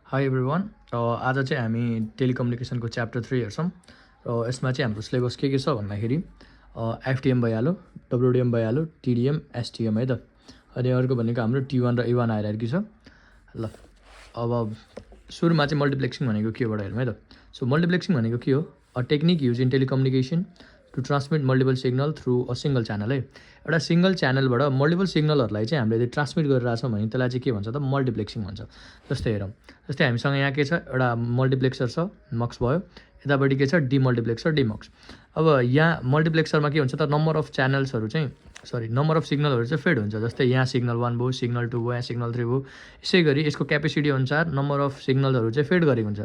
High everyone. आज चाहिँ हामी टेलिकम्युनिकेसनको च्याप्टर 3 हेर्छौँ र यसमा चाहिँ हाम्रो सिलेबस के छ भन्दाखेरि एफटिएम भइहाल्यो, डब्लुडिएम भइहाल्यो, टिडिएम, एसटिएम है त। अनि अर्को भनेको हाम्रो टी1 र ए1 हायरार्की छ। ल अब सुरुमा चाहिँ मल्टिप्लेक्सिङ भनेको के हो बाट हेरौँ है त। सो मल्टिप्लेक्सिङ भनेको के हो? A technique use in telecommunication to transmit multiple signal through a single channel है। एउटा सिङ्गल च्यानलबाट मल्टिपल सिग्नलहरूलाई चाहिँ हामीले यदि ट्रान्समिट गरिरहेछौँ भने त्यसलाई चाहिँ के भन्छ त? मल्टिप्लेक्सिङ भन्छ। जस्तै हेरौँ, जस्तै हामीसँग यहाँ के छ, एउटा मल्टिप्लेक्सर छ, मक्स भयो, यतापट्टि के छ, डिमल्टिप्लेक्सर, डिमक्स। अब यहाँ मल्टिप्लेक्सरमा के हुन्छ त, नम्बर अफ च्यानल्सहरू चाहिँ नम्बर अफ सिग्नलहरू चाहिँ फेड हुन्छ। जस्तै यहाँ सिग्नल 1 भयो, सिग्नल 2 भयो, यहाँ सिग्नल 3 भयो। यसै गरी यसको क्यापेसिटी अनुसार नम्बर अफ सिग्नलहरू चाहिँ फेड गरेको हुन्छ।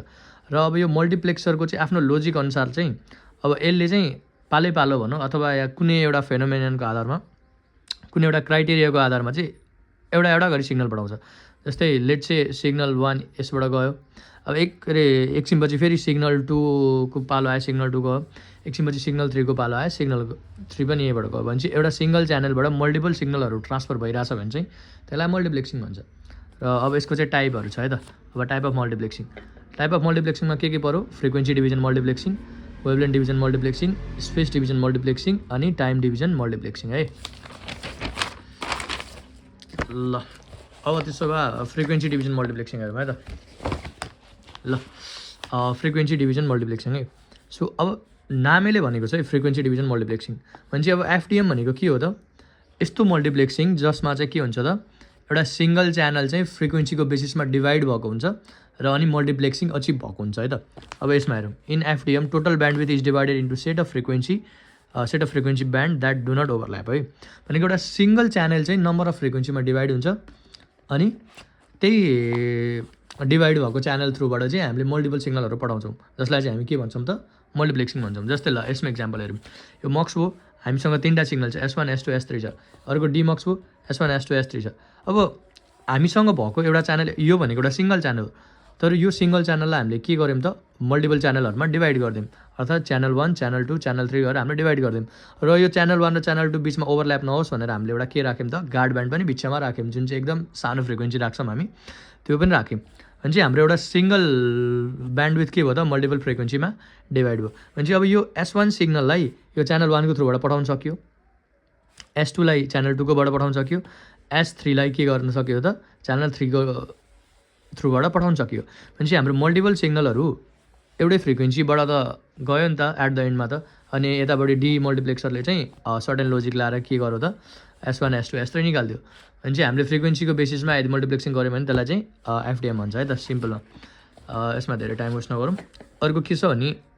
र अब यो मल्टिप्लेक्सरको चाहिँ आफ्नो लोजिक अनुसार चाहिँ अब यसले चाहिँ पालै पालो भनौँ अथवा या कुनै एउटा फेनोमेननको आधारमा, कुनै एउटा क्राइटेरियाको आधारमा चाहिँ एउटा एउटा गरी सिग्नल पठाउँछ। जस्तै लेट चाहिँ सिग्नल 1 यसबाट गयो, अब एकछिनपछि फेरि सिग्नल 2 को पालो आयो, सिग्नल 2 गयो, एकछिनपछि सिग्नल 3 को पालो आयो, सिग्नल 3 पनि यहीँबाट गयो भने चाहिँ एउटा सिङ्गल च्यानलबाट मल्टिपल सिग्नलहरू ट्रान्सफर भइरहेछ भने चाहिँ त्यसलाई मल्टिप्लेक्सिङ भन्छ। र अब यसको चाहिँ टाइपहरू छ है त। अब type of multiplexing, type of मल्टिप्लेक्सिङमा के पऱ्यो? Frequency division multiplexing, wavelength division multiplexing, space division multiplexing अनि टाइम डिभिजन मल्टिप्लेक्सिङ है। ल अब त्यसो भए फ्रिक्वेन्सी डिभिजन मल्टिप्लेक्सिङ हेरौँ है त। ल फ्रिक्वेन्सी डिभिजन मल्टिप्लेक्सिङ है। सो अब नामैले भनेको चाहिँ फ्रिक्वेन्सी डिभिजन मल्टिप्लेक्सिङ भनेपछि अब एफटिएम भनेको के हो त? यस्तो मल्टिप्लेक्सिङ जसमा चाहिँ के हुन्छ त, एउटा सिङ्गल च्यानल चाहिँ फ्रिक्वेन्सीको बेसिसमा डिभाइड भएको हुन्छ र अनि मल्टिप्लेक्सिङ अचिभ भएको हुन्छ है त। अब यसमा हेरौँ, in FTM total bandwidth is divided into set of frequency band that do not overlap है। भनेको एउटा सिङ्गल च्यानल चाहिँ नम्बर अफ फ्रिक्वेन्सीमा डिभाइड हुन्छ अनि त्यही डिभाइड भएको च्यानल थ्रुबाट चाहिँ हामीले मल्टिपल सिग्नलहरू पठाउँछौँ, जसलाई चाहिँ हामी के भन्छौँ त? मल्टिप्लेक्सिङ भन्छौँ। जस्तै ल यसमा इक्जाम्पल हेरौँ, यो मक्स भयो, हामीसँग 3टा सिग्नल छ, S1 S2 S3 छ। अर्को डिमक्स भयो, S1 S2 S3 छ। अब हामीसँग भएको एउटा च्यानल यो भनेको एउटा सिङ्गल च्यानल हो, तर यो सिङ्गल च्यानललाई हामीले के गर्यौँ त? मल्टिपल च्यानलहरूमा डिभाइड गरिदियौँ, अर्थात् च्यानल 1, च्यानल 2, च्यानल 3 गरेर हामीले डिभाइड गरिदियौँ। र यो च्यानल 1 र च्यानल 2 बिचमा ओभरल्याप नहोस् भनेर हामीले एउटा के राख्यौँ त? गार्ड ब्यान्ड पनि बिचमा राख्यौँ, जुन चाहिँ एकदम सानो फ्रिक्वेन्सी राख्छौँ हामी, त्यो पनि राख्यौँ। भने चाहिँ हाम्रो एउटा सिङ्गल ब्यान्डविथ के भयो त? मल्टिपल फ्रिक्वेन्सीमा डिभाइड भयो। भने चाहिँ अब यो S1 सिग्नललाई यो च्यानल 1 को थ्रुबाट पठाउन सक्यो, S2 लाई च्यानल 2 कोबाट पठाउन सक्यो, S3 लाई के गर्न सक्यो त? च्यानल 3 को थ्रुबाट पठाउन सक्यो। भने चाहिँ हाम्रो मल्टिपल सिग्नलहरू एउटै फ्रिक्वेन्सीबाट त गयो नि त एट द एन्डमा त। अनि यतापट्टि डिमल्टिप्लेक्सरले चाहिँ सर्टेन लोजिक लाएर के गर्यो त? S1 S2 S3 निकालिदियो। भने चाहिँ हामीले फ्रिक्वेन्सीको बेसिसमा यदि मल्टिप्लेक्सिङ गऱ्यो भने त्यसलाई चाहिँ एफडिएम भन्छ है त, सिम्पलमा। यसमा धेरै टाइम वेस्ट नगरौँ। अर्को के छ भने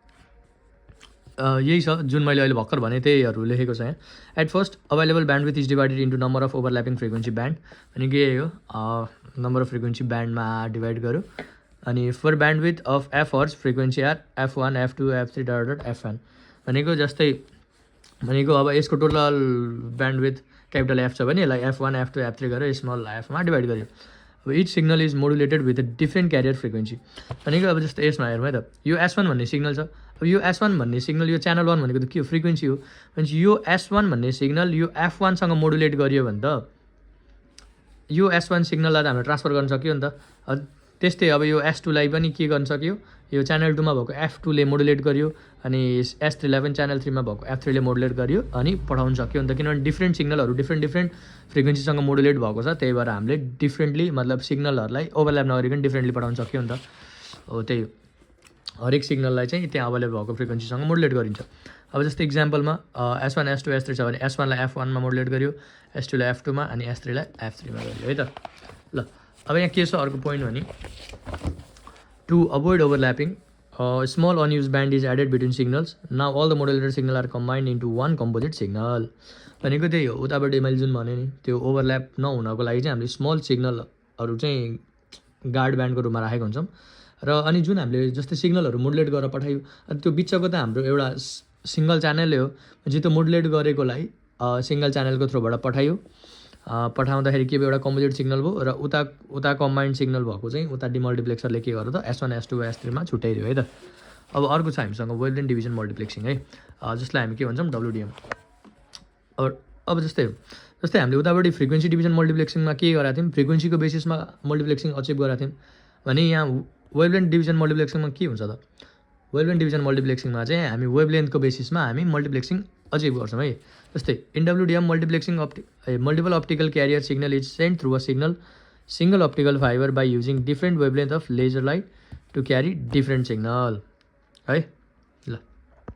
यही छ जुन मैले अहिले भर्खर भने त्यहीहरू लेखेको छ यहाँ। At first available bandwidth is divided into number of overlapping frequency band, अनि के हो? नम्बर अफ फ्रिक्वेन्सी ब्यान्डमा डिभाइड गर्यो। अनि for bandwidth of F hertz frequency are F1 F2 F3 dot FN भनेको जस्तै भनेको अब यसको टोटल ब्यान्डविथ क्यापिटल F छ भने यसलाई F1 F2 F3 गरेर स्मल f मा डिभाइड गर्यो। अब each signal is modulated with a different carrier frequency भनेको अब जस्तै यसमा हेरौँ है त। यो S1 भन्ने सिग्नल छ, अब यो S1 भन्ने सिग्नल यो च्यानल 1 भनेको त के हो? फ्रिक्वेन्सी हो। भने यो S1 भन्ने सिग्नल यो F1 सँग मोडुलेट गरियो भने त यो S1 सिग्नललाई त हामीले ट्रान्सफर गर्न सक्यो नि त। त्यस्तै अब यो S2 लाई पनि के गर्न सक्यो? यो च्यानल 2 मा भएको F2 ले मोडुलेट गर्यो, अनि S3 लाई पनि च्यानल 3 मा भएको F3 ले मोडुलेट गर्यो अनि पठाउन सक्यो नि त। किनभने डिफ्रेन्ट सिग्नलहरू डिफ्रेन्ट फ्रिक्वेन्सीसँग मोडुलेट भएको छ, त्यही भएर हामीले डिफ्रेन्टली मतलब सिग्नलहरूलाई ओभरल्याप नगरिकन डिफ्रेन्टली पठाउन सक्यो नि त। हो त्यही हो, हरेक सिग्नललाई चाहिँ त्यहाँ अभाइलेबल भएको फ्रिक्वेन्सीसँग मोडुलेट गरिन्छ। अब जस्तै इक्जाम्पलमा S1 S2 S3 छ भने S1 लाई F1 मा मोडुलेट गर्यो, S2 लाई F2 मा अनि S3 लाई F3 मा गर्यो है त। ल अब यहाँ के छ अर्को पोइन्ट भने to avoid overlapping small unused band is added between signals, now all the modulated signal are combined into one composite signal. भनेको त्यही हो, उताबाट मैले जुन भने नि त्यो ओभरल्याप नहुनको लागि चाहिँ हामीले स्मल सिग्नलहरू चाहिँ गार्ड ब्यान्डको रूपमा राखेको हुन्छौँ। र अनि जुन हामीले जस्तै सिग्नलहरू मोडुलेट गरेर पठायो, अनि त्यो बिचको त हाम्रो एउटा सिङ्गल च्यानलै हो। चाहिँ त्यो मोडुलेट गरेकोलाई सिङ्गल च्यानलको थ्रुबाट पठायो, पठाउँदाखेरि के भयो? एउटा कम्पोजिट सिग्नल भयो र उता कम्बाइन्ड सिग्नल भएको चाहिँ उता डिमल्टिप्लेक्सरले के गर्यो त? S1 S2 S3 मा छुट्याइदियो है त। अब अर्को छ हामीसँग वेभलेन्थ डिभिजन मल्टिप्लेक्सिङ है, जसलाई हामी के भन्छौँ? WDM। अब जस्तै हामीले उतापट्टि फ्रिक्वेन्सी डिभिजन मल्टिप्लेक्सिङमा के गरेका थियौँ? फ्रिक्वेन्सीको बेसिसमा मल्टिप्लेक्सिङ अचिभ गरेका थियौँ भने यहाँ वेभलेन्थ डिभिजन मल्टिप्लेक्सिङमा के हुन्छ त? वेभलेन्थ डिभिजन मल्टिप्लेक्सिङमा चाहिँ हामी वेभलेन्थको बेसिसमा हामी मल्टिप्लेक्सिङ अचिभ गर्छौँ है। जस्तै in WDM multiplexing multiple optical carrier signal is send through a single optical fibre by using different wavelength of laser light to carry different signal है।